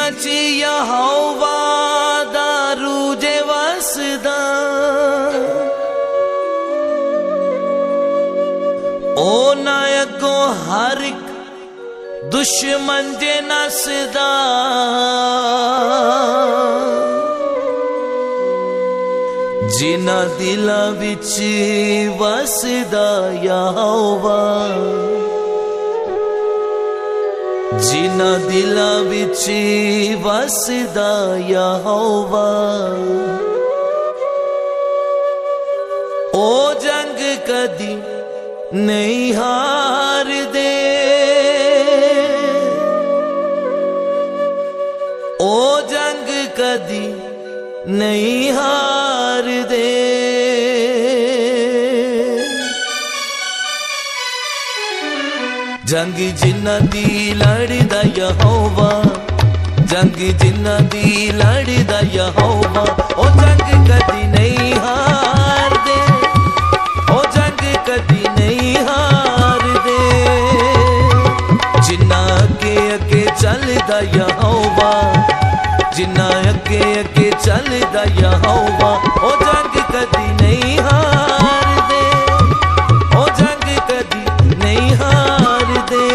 दिलां च यहोवा दा रूह जे वसदा ओ ना अगों हर एक दुश्मन जे नसदा जिन्हां दिलां विच वसदा यहोवा जिन्हां दिलां विच वसदा यहोवा ओ जंग कदी नहीं हार दे ओ जंग कदी नहीं हार दे जंग जिन्हां दी लड़दा यहोवा जंग जिन्हां दी लड़दा यहोवा ओ जंग कदी नहीं हार दे ओ जंग कदी नहीं हार दे जिन्हां अगे चलदा यहोवा जिन्हां अगे चलदा यहोवा ओ जंग कदी नहीं हार दे ओ जंग कदी नहीं हार दे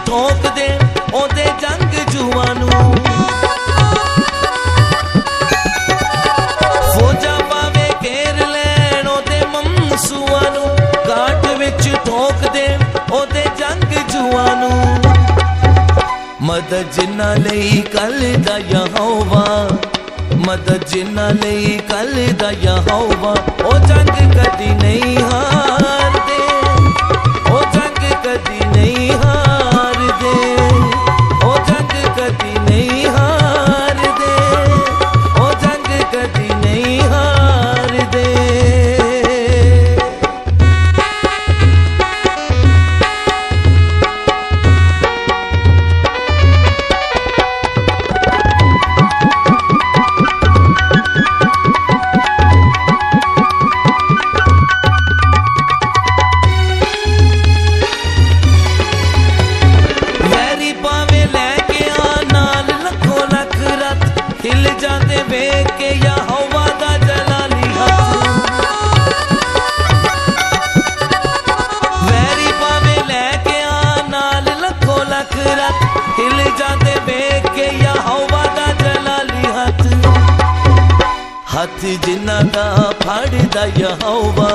ठोक दे ओदे जंग जुआनू फौजा पावे घेर लैन ओदे ममसूआनू काट विच ठोक दे ओदे जंग जुआनू मदद जिन्हां लई कल दा यहोवा मदद जिन्हां लई कल दा यहोवा ओ जंग कदी नहीं हार दे ओ जंग कदी नहीं हार दे ओ जंग कदी नहीं हार दे ओ जंग कदी नहीं हार दे हिल जाते वेख के यहोवा दा जलाली हथ वैरी पावे लैके आ नाल लखो लख रथ हिल जाते वेख के यहोवा दा जलाली हथ हथ जिन्हां दा फड़दा यहोवा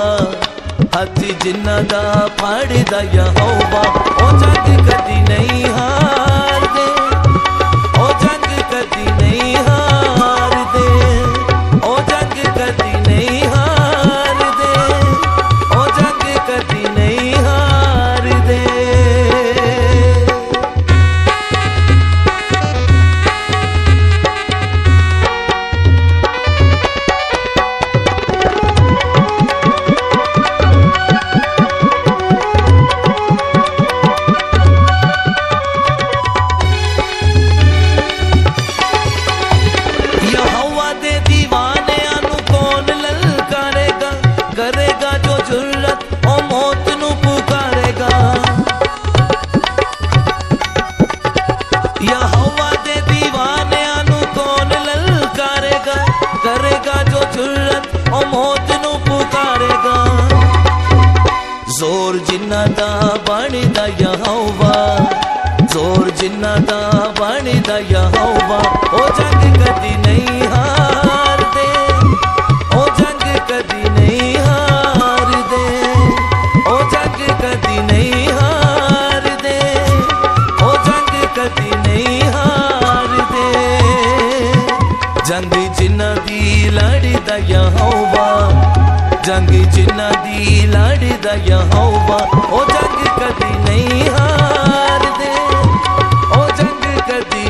हथ जिन्हां दा फड़दा यहोवा ओ जंग कदी नहीं हार दे ओ जंग कदी नहीं हार दे ओ जंग कदी नहीं हार दे ओ जंग कदी नहीं हार दे करेगा जो जुर्रत ओ मौत नू पुकारेगा यहोवा दे दीवानियां नू कौन ललकारेगा करेगा जो जुर्रत ओ मौत नू पुकारेगा जोर जिन्हां दा बनदा यहोवा जोर जिन्हां दा बनदा यहोवा ओ जंग कदी नहीं हार दे ओ जंग कदी नहीं हार दे ओ जंग कदी नहीं हार दे ओ जंग कदी नहीं हार दे जंग जिन्हां दी लड़दा यहोवा जंग जिन्हां दी लड़दा यहोवा ओ जंग कदी नहीं हार दे ओ जंग कदी